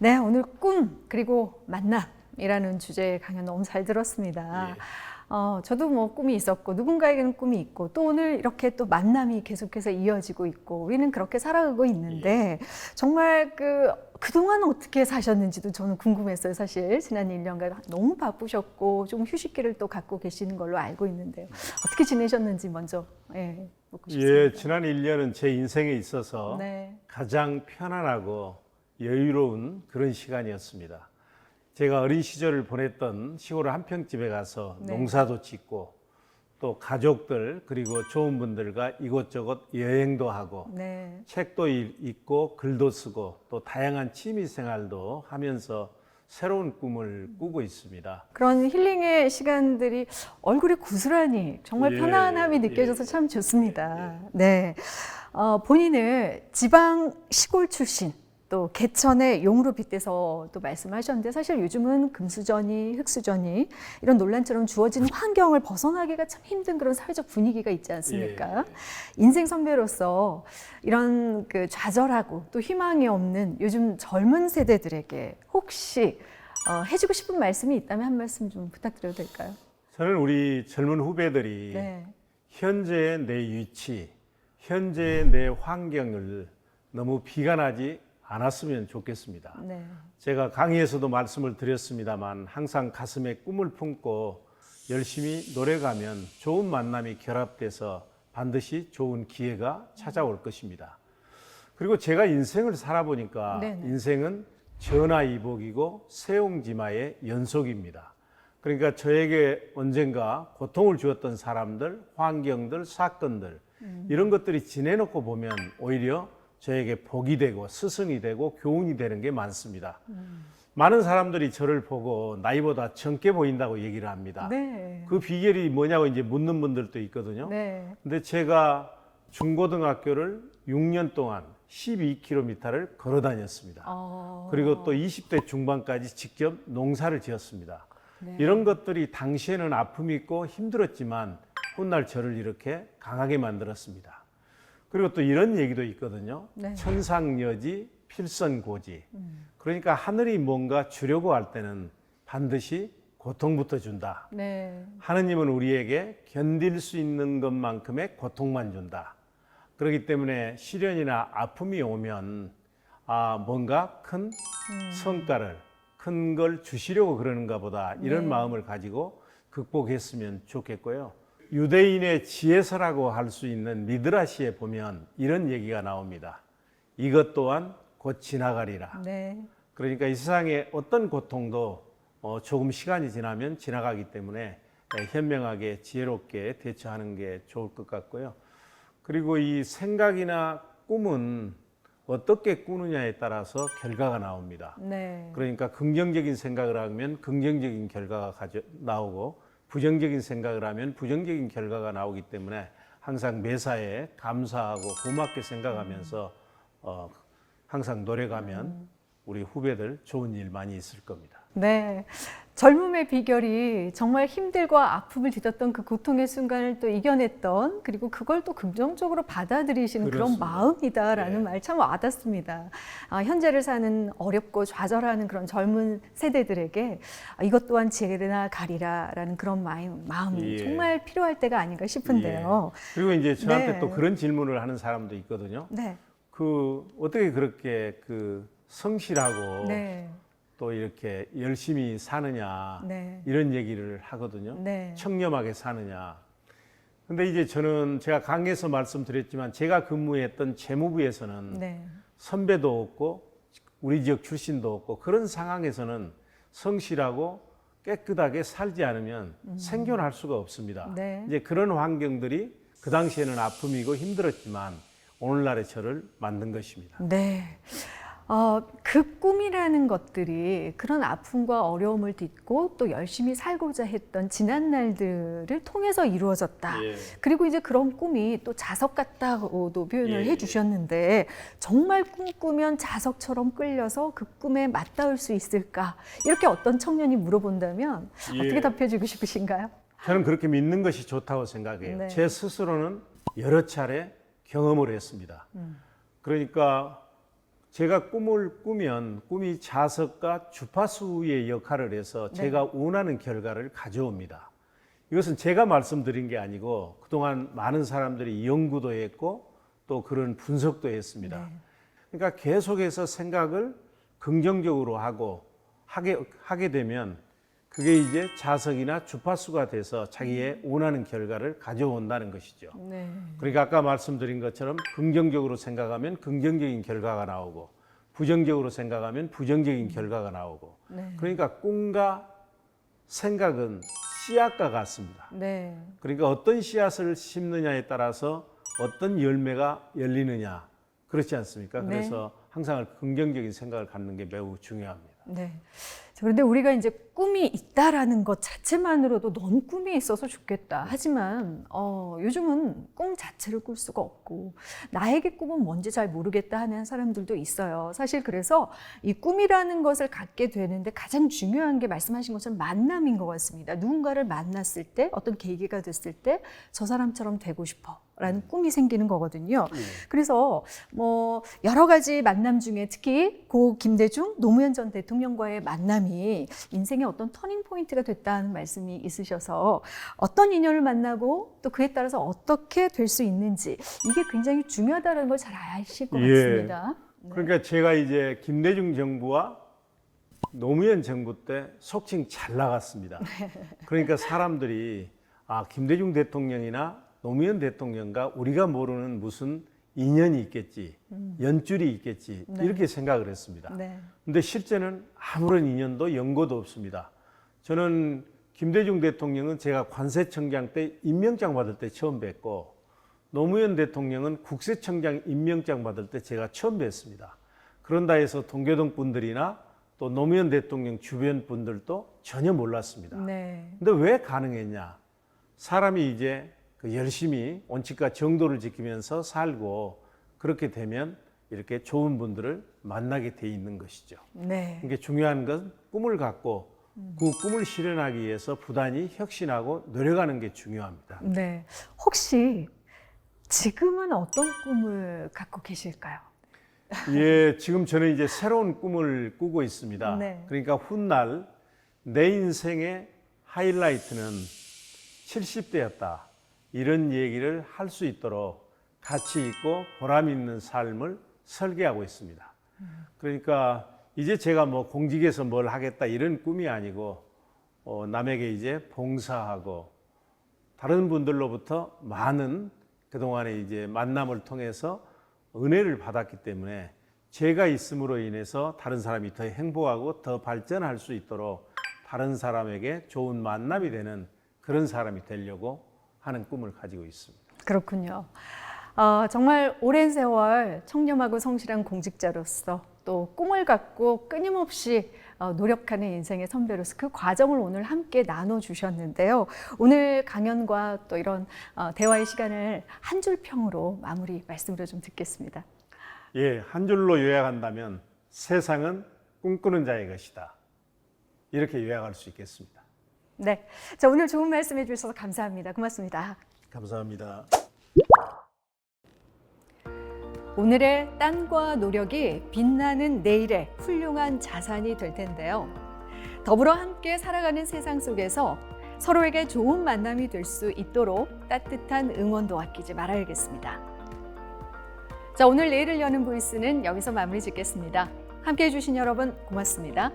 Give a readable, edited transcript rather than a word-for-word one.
네, 오늘 꿈 그리고 만남이라는 주제 강연 너무 잘 들었습니다. 예. 저도 뭐 꿈이 있었고 누군가에게는 꿈이 있고 또 오늘 이렇게 또 만남이 계속해서 이어지고 있고 우리는 그렇게 살아가고 있는데 정말 그동안 어떻게 사셨는지도 저는 궁금했어요. 사실 지난 1년간 너무 바쁘셨고 좀 휴식기를 또 갖고 계시는 걸로 알고 있는데요. 어떻게 지내셨는지 먼저 묻고 싶습니다. 예, 지난 1년은 제 인생에 있어서 네. 가장 편안하고 여유로운 그런 시간이었습니다. 제가 어린 시절을 보냈던 시골 한평집에 가서 네. 농사도 짓고 또 가족들 그리고 좋은 분들과 이곳저곳 여행도 하고 네. 책도 읽고 글도 쓰고 또 다양한 취미 생활도 하면서 새로운 꿈을 꾸고 있습니다. 그런 힐링의 시간들이 얼굴에 고스란히 정말 예, 편안함이 느껴져서 예, 참 좋습니다. 네. 본인은 지방 시골 출신 또 개천의 용으로 빗대서 또 말씀하셨는데 사실 요즘은 금수저니 흙수저니 이런 논란처럼 주어진 환경을 벗어나기가 참 힘든 그런 사회적 분위기가 있지 않습니까? 인생 선배로서 이런 좌절하고 또 희망이 없는 요즘 젊은 세대들에게 혹시 해주고 싶은 말씀이 있다면 한 말씀 좀 부탁드려도 될까요? 저는 우리 젊은 후배들이 네. 현재의 내 위치, 현재의 내 환경을 너무 비관하지 않았으면 좋겠습니다. 네. 제가 강의에서도 말씀을 드렸습니다만 항상 가슴에 꿈을 품고 열심히 노력하면 좋은 만남이 결합돼서 반드시 좋은 기회가 찾아올 것입니다. 그리고 제가 인생을 살아보니까 네네. 인생은 전화위복이고 세옹지마의 연속입니다. 그러니까 저에게 언젠가 고통을 주었던 사람들, 환경들, 사건들 이런 것들이 지내놓고 보면 오히려 저에게 복이 되고 스승이 되고 교훈이 되는 게 많습니다. 많은 사람들이 저를 보고 나이보다 젊게 보인다고 얘기를 합니다. 네. 그 비결이 뭐냐고 이제 묻는 분들도 있거든요. 네. 근데 제가 중고등학교를 6년 동안 12km를 걸어 다녔습니다. 그리고 또 20대 중반까지 직접 농사를 지었습니다. 네. 이런 것들이 당시에는 아픔이 있고 힘들었지만 훗날 저를 이렇게 강하게 만들었습니다. 그리고 또 이런 얘기도 있거든요. 네. 천상여지 필선고지. 그러니까 하늘이 뭔가 주려고 할 때는 반드시 고통부터 준다. 네. 하느님은 우리에게 견딜 수 있는 것만큼의 고통만 준다. 그렇기 때문에 시련이나 아픔이 오면 뭔가 큰 성과를 큰 걸 주시려고 그러는가 보다 이런 네. 마음을 가지고 극복했으면 좋겠고요. 유대인의 지혜서라고 할 수 있는 미드라시에 보면 이런 얘기가 나옵니다. 이것 또한 곧 지나가리라. 네. 그러니까 이 세상에 어떤 고통도 조금 시간이 지나면 지나가기 때문에 현명하게 지혜롭게 대처하는 게 좋을 것 같고요. 그리고 이 생각이나 꿈은 어떻게 꾸느냐에 따라서 결과가 나옵니다. 네. 그러니까 긍정적인 생각을 하면 긍정적인 결과가 나오고 부정적인 생각을 하면 부정적인 결과가 나오기 때문에 항상 매사에 감사하고 고맙게 생각하면서 항상 노력하면 우리 후배들 좋은 일 많이 있을 겁니다. 네. 젊음의 비결이 정말 힘들고 아픔을 뒤덮던 그 고통의 순간을 또 이겨냈던 그리고 그걸 또 긍정적으로 받아들이시는 그렇습니다. 그런 마음이다라는 네. 말 참 와닿습니다. 현재를 사는 어렵고 좌절하는 그런 젊은 세대들에게 이것 또한 지혜나 가리라라는 그런 마음이 예. 정말 필요할 때가 아닌가 싶은데요. 그리고 이제 저한테 네. 또 그런 질문을 하는 사람도 있거든요. 네. 어떻게 그렇게 성실하고 네. 또 이렇게 열심히 사느냐 네. 이런 얘기를 하거든요. 네. 청렴하게 사느냐. 근데 이제 제가 강의에서 말씀드렸지만 제가 근무했던 재무부에서는 네. 선배도 없고 우리 지역 출신도 없고 그런 상황에서는 성실하고 깨끗하게 살지 않으면 생존할 수가 없습니다. 네. 이제 그런 환경들이 그 당시에는 아픔이고 힘들었지만 오늘날의 저를 만든 것입니다. 네. 그 꿈이라는 것들이 그런 아픔과 어려움을 딛고 또 열심히 살고자 했던 지난 날들을 통해서 이루어졌다. 예. 그리고 이제 그런 꿈이 또 자석 같다고도 표현을 예. 해주셨는데 정말 꿈꾸면 자석처럼 끌려서 그 꿈에 맞닿을 수 있을까? 이렇게 어떤 청년이 물어본다면 예. 어떻게 답해주고 싶으신가요? 저는 그렇게 믿는 것이 좋다고 생각해요. 네. 제 스스로는 여러 차례 경험을 했습니다. 그러니까 제가 꿈을 꾸면 꿈이 자석과 주파수의 역할을 해서 제가 원하는 결과를 가져옵니다. 이것은 제가 말씀드린 게 아니고 그동안 많은 사람들이 연구도 했고 또 그런 분석도 했습니다. 그러니까 계속해서 생각을 긍정적으로 하게 되면 그게 이제 자석이나 주파수가 돼서 자기의 원하는 결과를 가져온다는 것이죠. 네. 그러니까 아까 말씀드린 것처럼 긍정적으로 생각하면 긍정적인 결과가 나오고 부정적으로 생각하면 부정적인 결과가 나오고 그러니까 꿈과 생각은 씨앗과 같습니다. 네. 그러니까 어떤 씨앗을 심느냐에 따라서 어떤 열매가 열리느냐 그렇지 않습니까? 네. 그래서 항상 긍정적인 생각을 갖는 게 매우 중요합니다. 네. 자, 그런데 우리가 이제 꿈이 있다라는 것 자체만으로도 넌 꿈이 있어서 좋겠다. 하지만 요즘은 꿈 자체를 꿀 수가 없고 나에게 꿈은 뭔지 잘 모르겠다 하는 사람들도 있어요. 사실 그래서 이 꿈이라는 것을 갖게 되는데 가장 중요한 게 말씀하신 것처럼 만남인 것 같습니다. 누군가를 만났을 때 어떤 계기가 됐을 때 저 사람처럼 되고 싶어. 라는 꿈이 생기는 거거든요. 그래서 뭐 여러 가지 만남 중에 특히 고 김대중 노무현 전 대통령과의 만남이 인생의 어떤 터닝 포인트가 됐다는 말씀이 있으셔서 어떤 인연을 만나고 또 그에 따라서 어떻게 될 수 있는지 이게 굉장히 중요하다는 걸 잘 아실 것 같습니다. 네. 그러니까 제가 이제 김대중 정부와 노무현 정부 때 속칭 잘 나갔습니다. 그러니까 사람들이 김대중 대통령이나 노무현 대통령과 우리가 모르는 무슨 인연이 있겠지, 연줄이 있겠지 이렇게 생각을 했습니다. 그런데 실제는 아무런 인연도 연고도 없습니다. 저는 김대중 대통령은 제가 관세청장 때 임명장 받을 때 처음 뵙고 노무현 대통령은 국세청장 임명장 받을 때 제가 처음 뵙습니다. 그런다 해서 동교동 분들이나 또 노무현 대통령 주변 분들도 전혀 몰랐습니다. 근데 왜 가능했냐? 사람이 이제 열심히 원칙과 정도를 지키면서 살고 그렇게 되면 이렇게 좋은 분들을 만나게 돼 있는 것이죠. 이게 중요한 건 꿈을 갖고 그 꿈을 실현하기 위해서 부단히 혁신하고 노력하는 게 중요합니다. 네. 혹시 지금은 어떤 꿈을 갖고 계실까요? 예, 지금 저는 이제 새로운 꿈을 꾸고 있습니다. 그러니까 훗날 내 인생의 하이라이트는 70대였다. 이런 얘기를 할 수 있도록 가치 있고 보람 있는 삶을 설계하고 있습니다. 그러니까 이제 제가 뭐 공직에서 뭘 하겠다 이런 꿈이 아니고 남에게 이제 봉사하고 다른 분들로부터 많은 그동안에 이제 만남을 통해서 은혜를 받았기 때문에 제가 있음으로 인해서 다른 사람이 더 행복하고 더 발전할 수 있도록 다른 사람에게 좋은 만남이 되는 그런 사람이 되려고 하는 꿈을 가지고 있습니다. 그렇군요. 정말 오랜 세월 청렴하고 성실한 공직자로서 또 꿈을 갖고 끊임없이 노력하는 인생의 선배로서 그 과정을 오늘 함께 나눠주셨는데요. 오늘 강연과 또 이런 대화의 시간을 한 줄 평으로 마무리 말씀으로 좀 듣겠습니다. 예, 한 줄로 요약한다면 세상은 꿈꾸는 자의 것이다. 이렇게 요약할 수 있겠습니다. 네, 자 오늘 좋은 말씀해 주셔서 감사합니다. 고맙습니다. 감사합니다. 오늘의 땀과 노력이 빛나는 내일의 훌륭한 자산이 될 텐데요. 더불어 함께 살아가는 세상 속에서 서로에게 좋은 만남이 될 수 있도록 따뜻한 응원도 아끼지 말아야겠습니다. 자, 오늘 내일을 여는 보이스는 여기서 마무리 짓겠습니다. 함께해 주신 여러분 고맙습니다.